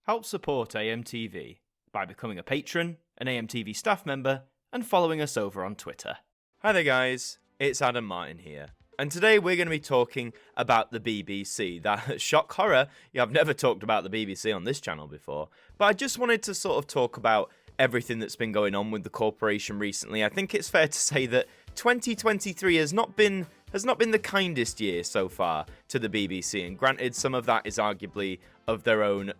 Help support AMTV by becoming a patron, an AMTV staff member, and following us over on Twitter. Hi there guys, it's Adam Martyn here, and today we're going to be talking about the BBC. That shock horror, I've never talked about the BBC on this channel before, but I just wanted to sort of talk about everything that's been going on with the corporation recently. I think it's fair to say that 2023 has not been the kindest year so far to the BBC, and granted, some of that is arguably of their own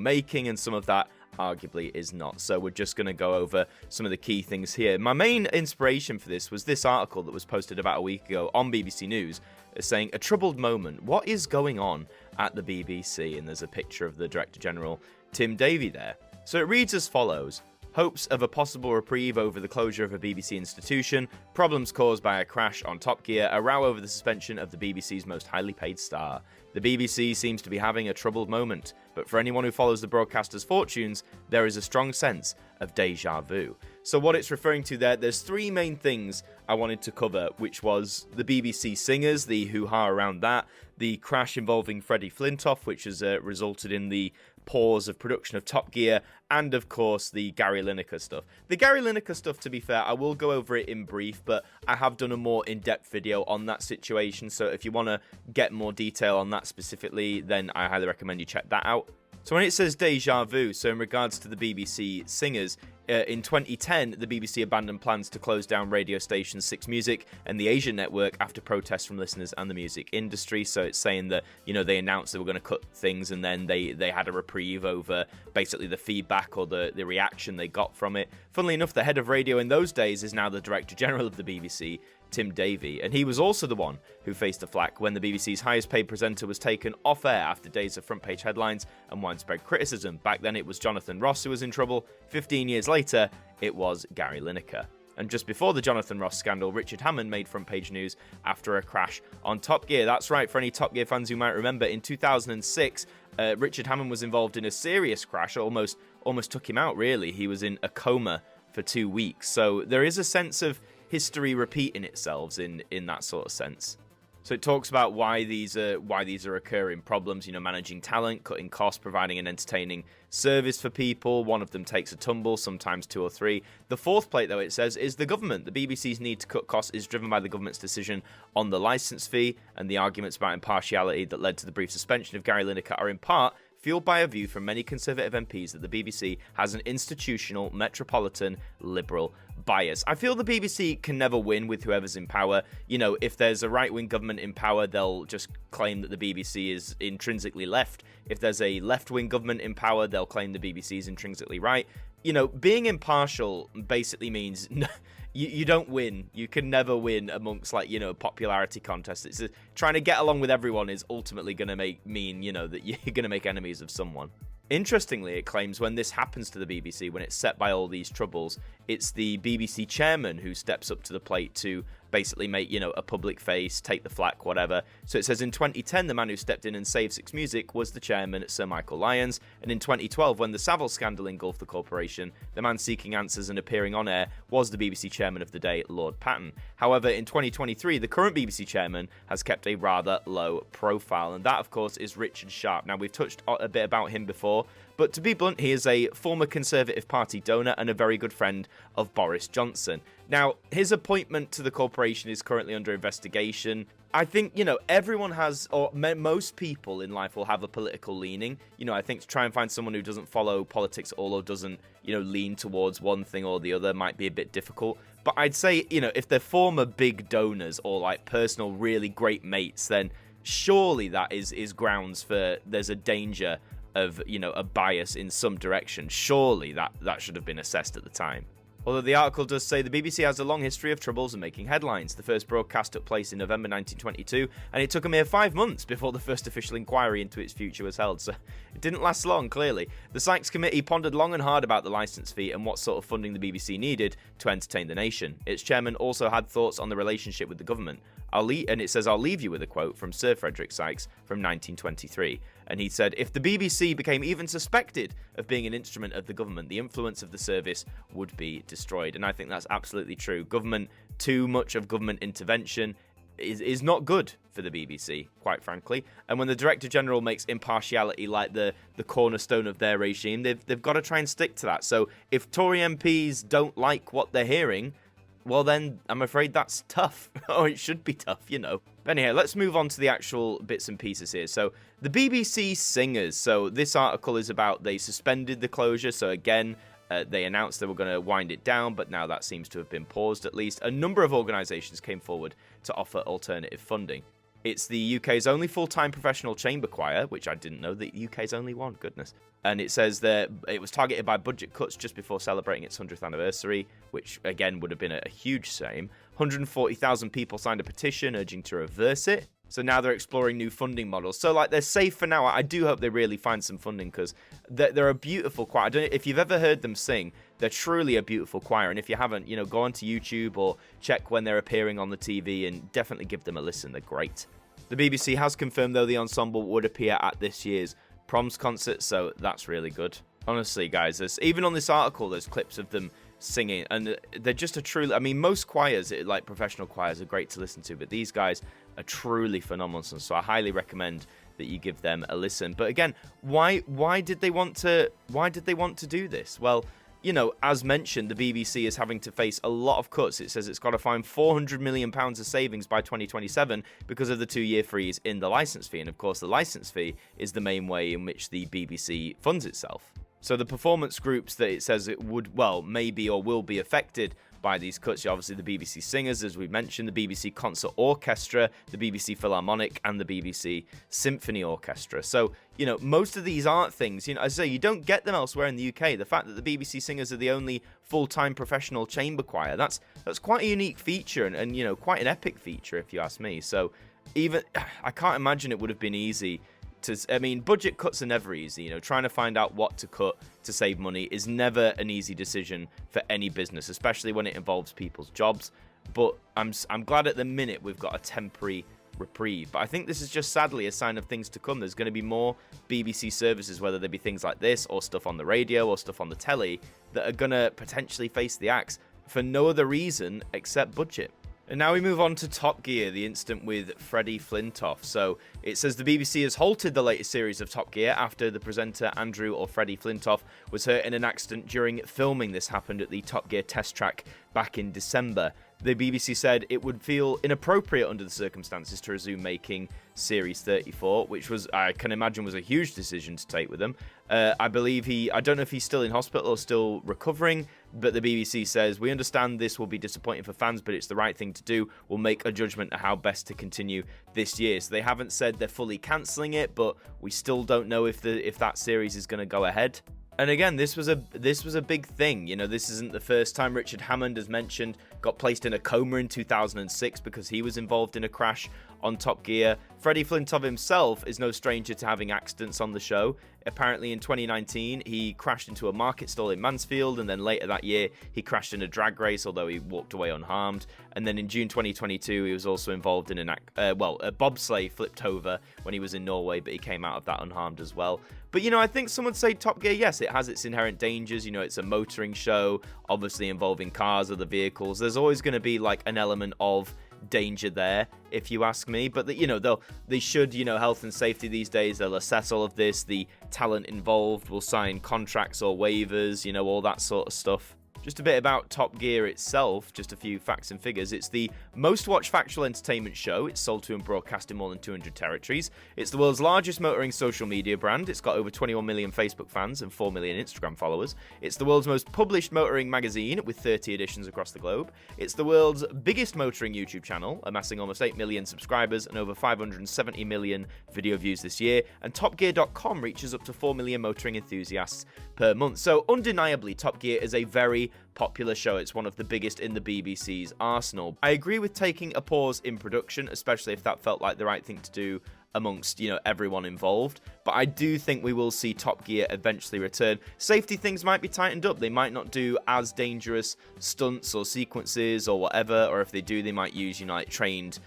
making, and some of that arguably is not. So we're just going to go over some of the key things here. My main inspiration for this was this article that was posted about a week ago on BBC News, saying a troubled moment. What is going on at the BBC? And there's a picture of the Director General, Tim Davie, there. So it reads as follows. Hopes of a possible reprieve over the closure of a BBC institution, problems caused by a crash on Top Gear, a row over the suspension of the BBC's most highly paid star. The BBC seems to be having a troubled moment, but for anyone who follows the broadcaster's fortunes, there is a strong sense of déjà vu. So what it's referring to there's three main things I wanted to cover, which was the BBC singers, the hoo-ha around that, the crash involving Freddie Flintoff, which has resulted in the pause of production of Top Gear, and of course the Gary Lineker stuff. The Gary Lineker stuff, to be fair, I will go over it in brief, but I have done a more in-depth video on that situation, so if you want to get more detail on that specifically, then I highly recommend you check that out. So when it says déjà vu, so in regards to the BBC singers, in 2010, the BBC abandoned plans to close down radio station 6 Music and the Asian network after protests from listeners and the music industry. So it's saying that, they announced they were going to cut things, and then they had a reprieve over basically the feedback or the reaction they got from it. Funnily enough, the head of radio in those days is now the Director General of the BBC, Tim Davie, and he was also the one who faced the flak when the BBC's highest paid presenter was taken off air after days of front page headlines and widespread criticism. Back then it was Jonathan Ross who was in trouble. 15 years later, it was Gary Lineker. And just before the Jonathan Ross scandal, Richard Hammond made front page news after a crash on Top Gear. That's right, for any Top Gear fans who might remember, in 2006, Richard Hammond was involved in a serious crash, almost took him out, really. He was in a coma for 2 weeks. So there is a sense of history repeating itself in that sort of sense. So it talks about why these are occurring problems, managing talent, cutting costs, providing an entertaining service for people. One of them takes a tumble, sometimes 2 or 3. The fourth plate, though, it says, is the government. The BBC's need to cut costs is driven by the government's decision on the licence fee, and the arguments about impartiality that led to the brief suspension of Gary Lineker are in part fueled by a view from many Conservative MPs that the BBC has an institutional, metropolitan, liberal bias. I feel the BBC can never win with whoever's in power. If there's a right-wing government in power, they'll just claim that the BBC is intrinsically left. If there's a left-wing government in power, they'll claim the BBC is intrinsically right. Being impartial basically means you don't win. You can never win amongst, popularity contests. It's trying to get along with everyone is ultimately going to mean that you're going to make enemies of someone. Interestingly, it claims when this happens to the BBC, when it's set by all these troubles, it's the BBC chairman who steps up to the plate to basically make, a public face, take the flak, whatever. So it says in 2010, the man who stepped in and saved 6 Music was the chairman, Sir Michael Lyons. And in 2012, when the Savile scandal engulfed the corporation, the man seeking answers and appearing on air was the BBC chairman of the day, Lord Patten. However, in 2023, the current BBC chairman has kept a rather low profile. And that, of course, is Richard Sharp. Now, we've touched a bit about him before, but to be blunt, he is a former Conservative Party donor and a very good friend of Boris Johnson. Now, his appointment to the corporation is currently under investigation. I think, everyone has, or most people in life will have a political leaning. I think to try and find someone who doesn't follow politics at all or doesn't, lean towards one thing or the other might be a bit difficult. But I'd say, if they're former big donors or personal really great mates, then surely that is grounds for there's a danger of, a bias in some direction. Surely that should have been assessed at the time. Although the article does say the BBC has a long history of troubles and making headlines. The first broadcast took place in November 1922, and it took a mere 5 months before the first official inquiry into its future was held, so it didn't last long, clearly. The Sykes Committee pondered long and hard about the licence fee and what sort of funding the BBC needed to entertain the nation. Its chairman also had thoughts on the relationship with the government. I'll leave you with a quote from Sir Frederick Sykes from 1923. And he said, if the BBC became even suspected of being an instrument of the government, the influence of the service would be destroyed. And I think that's absolutely true. Too much of government intervention is not good for the BBC, quite frankly. And when the Director General makes impartiality like the cornerstone of their regime, they've got to try and stick to that. So if Tory MPs don't like what they're hearing, well then, I'm afraid that's tough. Or it should be tough, you know. But anyhow, let's move on to the actual bits and pieces here. So, the BBC singers. So, this article is about they suspended the closure. So, again, they announced they were going to wind it down, but now that seems to have been paused at least. A number of organisations came forward to offer alternative funding. It's the UK's only full-time professional chamber choir, which I didn't know the UK's only one, goodness. And it says that it was targeted by budget cuts just before celebrating its 100th anniversary, which again would have been a huge shame. 140,000 people signed a petition urging to reverse it. So now they're exploring new funding models. So, like, they're safe for now. I do hope they really find some funding because they're a beautiful choir. I don't know if you've ever heard them sing. They're truly a beautiful choir. And if you haven't, you know, go onto YouTube or check when they're appearing on the TV and definitely give them a listen. They're great. The BBC has confirmed, though, the ensemble would appear at this year's Proms concert, so that's really good. Honestly, guys, even on this article, there's clips of them singing, and they're just a truly... I mean, most choirs, like professional choirs, are great to listen to, but these guys are truly phenomenal, so I highly recommend that you give them a listen. But again, why did they want to do this? Well, you know, as mentioned, the BBC is having to face a lot of cuts. It says it's got to find £400 million of savings by 2027 because of the 2-year freeze in the licence fee. And of course, the licence fee is the main way in which the BBC funds itself. So the performance groups that it says it would, well, maybe or will be affected by these cuts, obviously the BBC Singers, as we mentioned, the BBC Concert Orchestra, the BBC Philharmonic, and the BBC Symphony Orchestra. So, you know, most of these aren't things, you know, as I say, you don't get them elsewhere in the UK. The fact that the BBC Singers are the only full-time professional chamber choir, that's quite a unique feature and, you know, quite an epic feature, if you ask me. So, even, I can't imagine it would have been easy I mean, budget cuts are never easy. You know, trying to find out what to cut to save money is never an easy decision for any business, especially when it involves people's jobs. But I'm glad at the minute we've got a temporary reprieve. But I think this is just sadly a sign of things to come. There's going to be more BBC services, whether they be things like this or stuff on the radio or stuff on the telly, that are going to potentially face the axe for no other reason except budget. And now we move on to Top Gear, the incident with Freddie Flintoff. So it says the BBC has halted the latest series of Top Gear after the presenter Andrew or Freddie Flintoff was hurt in an accident during filming. This happened at the Top Gear test track back in December. The BBC said it would feel inappropriate under the circumstances to resume making Series 34, which was, I can imagine, was a huge decision to take with them. I believe I don't know if he's still in hospital or still recovering, but the BBC says, we understand this will be disappointing for fans, but it's the right thing to do. We'll make a judgment on how best to continue this year. So they haven't said they're fully cancelling it, but we still don't know if that series is going to go ahead. And again, this was a big thing. You know, this isn't the first time. Richard Hammond, as mentioned, got placed in a coma in 2006 because he was involved in a crash on Top Gear. Freddie Flintoff himself is no stranger to having accidents on the show. Apparently in 2019, he crashed into a market stall in Mansfield, and then later that year, he crashed in a drag race, although he walked away unharmed. And then in June 2022, he was also involved in a bobsleigh flipped over when he was in Norway, but he came out of that unharmed as well. But, you know, I think some would say Top Gear, yes, it has its inherent dangers. You know, it's a motoring show, obviously involving cars, other vehicles. There's always going to be, like, an element of danger there, if you ask me. But, you know, they should, you know, health and safety these days, they'll assess all of this. The talent involved will sign contracts or waivers, you know, all that sort of stuff. Just a bit about Top Gear itself, just a few facts and figures. It's the most watched factual entertainment show. It's sold to and broadcast in more than 200 territories. It's the world's largest motoring social media brand. It's got over 21 million Facebook fans and 4 million Instagram followers. It's the world's most published motoring magazine with 30 editions across the globe. It's the world's biggest motoring YouTube channel, amassing almost 8 million subscribers and over 570 million video views this year. And TopGear.com reaches up to 4 million motoring enthusiasts per month. So undeniably, Top Gear is a very popular show. It's one of the biggest in the BBC's arsenal. I agree with taking a pause in production, especially if that felt like the right thing to do amongst, you know, everyone involved. But I do think we will see Top Gear eventually return. Safety things might be tightened up. They might not do as dangerous stunts or sequences or whatever, or if they do, they might use, you know, like trained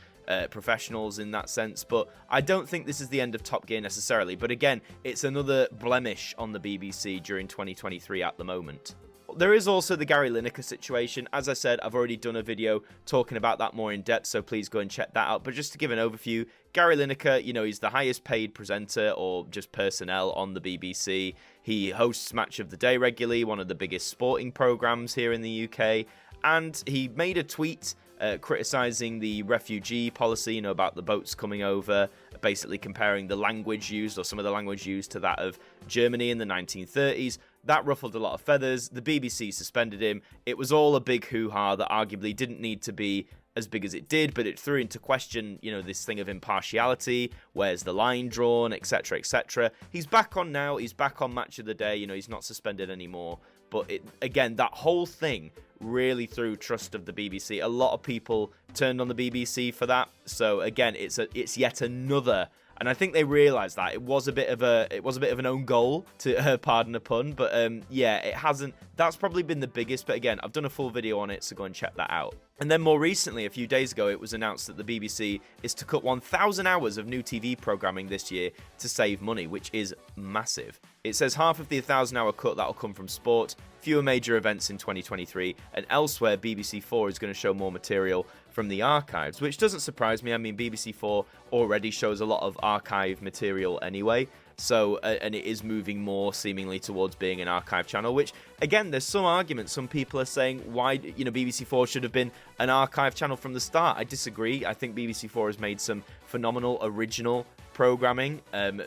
professionals in that sense. But I don't think this is the end of Top Gear necessarily. But again, it's another blemish on the BBC during 2023 at the moment. There is also the Gary Lineker situation. As I said, I've already done a video talking about that more in depth, so please go and check that out. But just to give an overview, Gary Lineker, he's the highest paid presenter or just personnel on the BBC. He hosts Match of the Day regularly, one of the biggest sporting programmes here in the UK. And he made a tweet criticising the refugee policy, about the boats coming over, basically comparing the language used, or some of the language used, to that of Germany in the 1930s. That ruffled a lot of feathers. The BBC suspended him. It was all a big hoo-ha that arguably didn't need to be as big as it did, but it threw into question, this thing of impartiality, where's the line drawn, etc., etc. He's back on now. He's back on Match of the Day. He's not suspended anymore. But again, that whole thing really threw trust of the BBC. A lot of people turned on the BBC for that. So again, it's yet another. And I think they realised that it was a bit of an own goal, to pardon a pun. But yeah, it hasn't. That's probably been the biggest. But again, I've done a full video on it, so go and check that out. And then more recently, a few days ago, it was announced that the BBC is to cut 1,000 hours of new TV programming this year to save money, which is massive. It says half of the 1,000-hour cut that'll come from sport, fewer major events in 2023, and elsewhere BBC 4 is going to show more material from the archives, which doesn't surprise me. I mean, BBC 4 already shows a lot of archive material anyway, so and it is moving more seemingly towards being an archive channel, which, again, there's some arguments. Some people are saying why, BBC 4 should have been an archive channel from the start. I disagree. I think BBC 4 has made some phenomenal original programming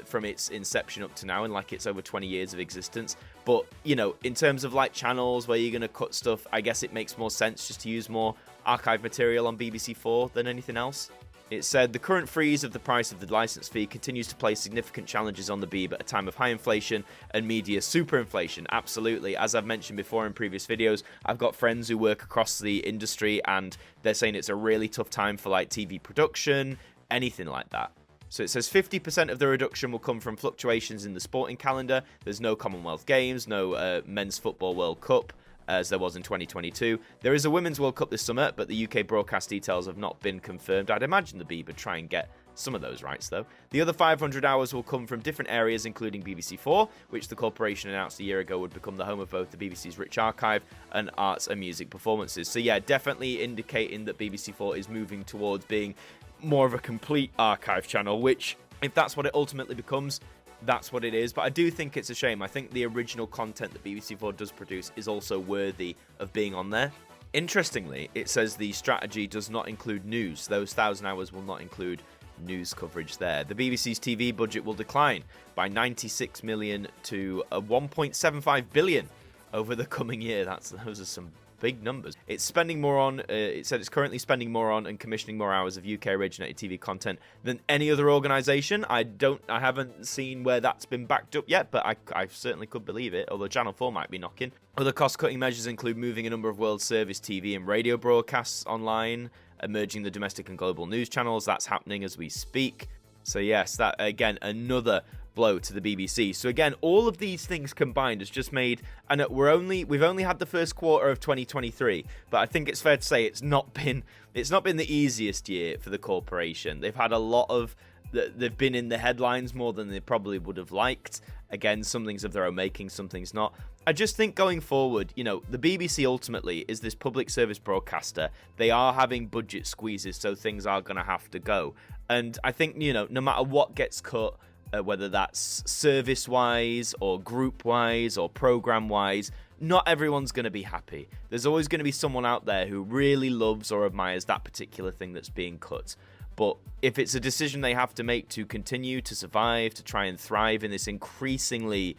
from its inception up to now, and it's over 20 years of existence. But in terms of channels where you're going to cut stuff, I guess it makes more sense just to use more archive material on BBC 4 than anything else. It said the current freeze of the price of the licence fee continues to place significant challenges on the Beeb at a time of high inflation and media superinflation. Absolutely. As I've mentioned before in previous videos, I've got friends who work across the industry, and they're saying it's a really tough time for TV production, anything like that. So it says 50% of the reduction will come from fluctuations in the sporting calendar. There's no Commonwealth Games, no Men's Football World Cup, as there was in 2022. There is a Women's World Cup this summer, but the UK broadcast details have not been confirmed. I'd imagine the Beeb would try and get some of those rights, though. The other 500 hours will come from different areas, including BBC 4, which the corporation announced a year ago would become the home of both the BBC's rich archive and arts and music performances. So yeah, definitely indicating that BBC 4 is moving towards being more of a complete archive channel, which, if that's what it ultimately becomes, that's what it is. But I do think it's a shame. I think the original content that BBC 4 does produce is also worthy of being on there. Interestingly, it says the strategy does not include news. Those 1,000 hours will not include news coverage there. The BBC's TV budget will decline by 96 million to 1.75 billion over the coming year. Those are some big numbers. It's spending more on, it said it's currently spending more on and commissioning more hours of UK originated TV content than any other organisation. I haven't seen where that's been backed up yet, but I certainly could believe it, although Channel 4 might be knocking. Other cost-cutting measures include moving a number of World Service TV and radio broadcasts online, merging the domestic and global news channels. That's happening as we speak. So yes, that, again, another blow to the BBC. So again, all of these things combined has just made, and we've only had the first quarter of 2023, but I think it's fair to say it's not been the easiest year for the corporation. They've had a lot of, they've been in the headlines more than they probably would have liked. Again, some things of their own making, some things not. I just think going forward, the BBC ultimately is this public service broadcaster. They are having budget squeezes, so things are going to have to go. And I think, no matter what gets cut, whether that's service-wise or group-wise or program-wise, not everyone's going to be happy. There's always going to be someone out there who really loves or admires that particular thing that's being cut. But if it's a decision they have to make to continue to survive, to try and thrive in this increasingly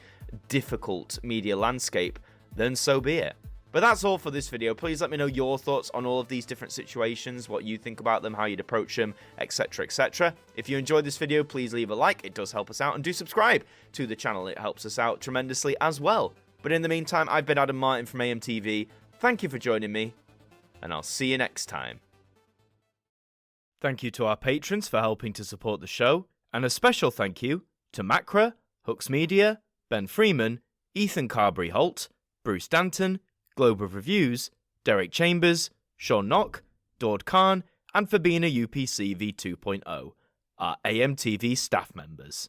difficult media landscape, then so be it. But that's all for this video. Please let me know your thoughts on all of these different situations, what you think about them, how you'd approach them, etc, etc. If you enjoyed this video, please leave a like. It does help us out. And do subscribe to the channel. It helps us out tremendously as well. But in the meantime, I've been Adam Martyn from AMTV. Thank you for joining me, and I'll see you next time. Thank you to our patrons for helping to support the show, and a special thank you to Macra, Hooks Media, Ben Freeman, Ethan Carberry-Holt, Bruce Danton, Globe of Reviews, Derek Chambers, Sean Knock, Dord Khan, and for being a UPC V2.0, our AMTV staff members.